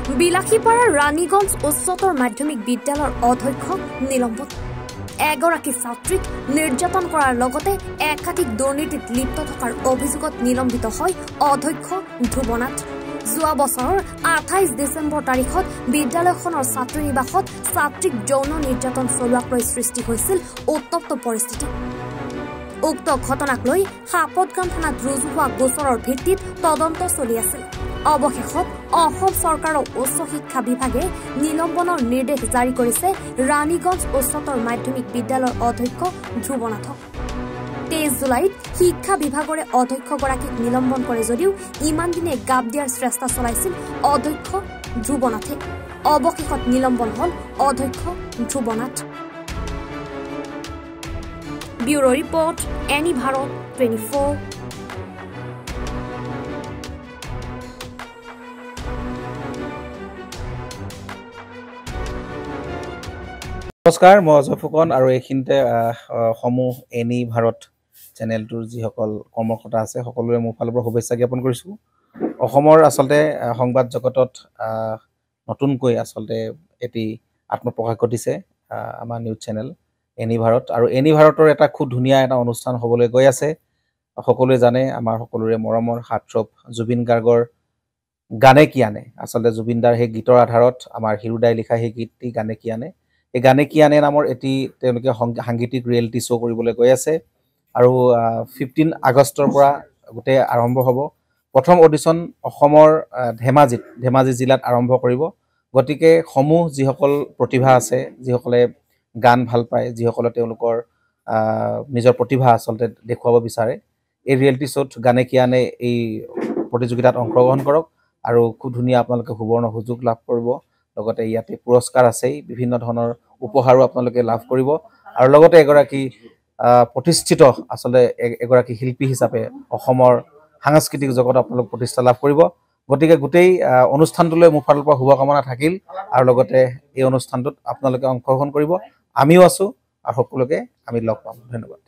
বিলাসীপাৰা ৰাণীগঞ্জ উচ্চতৰ মাধ্যমিক বিদ্যালয়ৰ অধ্যক্ষ নিলম্বন এগৰাকী ছাত্ৰীক নিৰ্যাতন কৰাৰ লগতে একাধিক দুৰ্নীতিত লিপ্ত থকাৰ অভিযোগত নিলম্বিত হয় অধ্যক্ষ ধ্ৰুৱনাথ যোৱা বছৰৰ 28 ডিচেম্বৰ তাৰিখত বিদ্যালয়খনৰ ছাত্ৰী নিবাসত ছাত্ৰীক যৌন নিৰ্যাতন চলোৱাক লৈ সৃষ্টি হৈছিল উত্তপ্ত পৰিস্থিতি উক্ত ঘটনাক লৈ সাপতগাম থানাত ৰুজু হোৱা গোচৰৰ ভিত্তিত তদন্ত চলি আছিল অৱশেষত অসম চৰকাৰৰ উচ্চ শিক্ষা বিভাগে নিলম্বনৰ নিৰ্দেশ জাৰি কৰিছে ৰাণীগঞ্জ উচ্চতৰ মাধ্যমিক বিদ্যালয়ৰ অধ্যক্ষ ধ্ৰুৱনাথক 23 জুলাইত শিক্ষা বিভাগৰে অধ্যক্ষগৰাকীক নিলম্বন কৰে যদিও ইমান দিনে গাপ দিয়াৰ চেষ্টা চলাইছিল অধ্যক্ষ ধ্ৰুৱনাথে অৱশেষত নিলম্বন হল অধ্যক্ষ ধ্ৰুৱনাথ ব্যুৰো ৰিপৰ্ট এনি ভাৰত 24 নমস্কাৰ মই অজয় ফুকন আৰু এইখিনিতে সমূহ এনি ভাৰত চেনেলটোৰ যিসকল কৰ্মকৰ্তা আছে সকলোৰে মোৰ ফালৰ পৰা শুভেচ্ছা জ্ঞাপন কৰিছোঁ অসমৰ আচলতে সংবাদ জগতত নতুনকৈ আচলতে এটি আত্মপ্ৰকাশ ঘটিছে আমাৰ নিউজ চেনেল এনি ভাৰত আৰু এনি ভাৰতৰ এটা খুব ধুনীয়া এটা অনুষ্ঠান হ'বলৈ গৈ আছে সকলোৱে জানে আমাৰ সকলোৰে মৰমৰ হাৰ্টথ্ৰব জুবিন গাৰ্গৰ গানে কি আনে আচলতে জুবিন দাৰ সেই গীতৰ আধাৰত আমাৰ হিৰুদাই লিখা সেই গীতটি গানে কি আনে এই গানে কি আনে নামৰ এটি তেওঁলোকে সাংগীতিক ৰিয়েলিটি শ্ব' কৰিবলৈ গৈ আছে আৰু 15 আগষ্টৰ পৰা গোটেই আৰম্ভ হ'ব প্ৰথম অডিশ্যন অসমৰ ধেমাজি জিলাত আৰম্ভ কৰিব গতিকে সমূহ যিসকল প্ৰতিভা আছে যিসকলে গান ভাল পায় যিসকলে তেওঁলোকৰ নিজৰ প্ৰতিভা আচলতে দেখুৱাব বিচাৰে এই ৰিয়েলিটি শ্ব'ত গানে কি আনে এই প্ৰতিযোগিতাত অংশগ্ৰহণ কৰক আৰু খুব ধুনীয়া আপোনালোকে সুবৰ্ণ সুযোগ লাভ কৰিব লগতে ইয়াতে পুৰস্কাৰ আছেই বিভিন্ন ধৰণৰ উপহাৰো আপোনালোকে লাভ কৰিব আৰু লগতে এগৰাকী প্ৰতিষ্ঠিত আচলতে এগৰাকী শিল্পী হিচাপে অসমৰ সাংস্কৃতিক জগত আপোনালোক প্ৰতিষ্ঠা লাভ কৰিব গতিকে গোটেই অনুষ্ঠানটোলৈ মোৰ ফালৰ পৰা শুভকামনা থাকিল আৰু লগতে এই অনুষ্ঠানটোত আপোনালোকে অংশগ্ৰহণ কৰিব আমিও আছো আৰু সকলোকে আমি লগ পাম ধন্যবাদ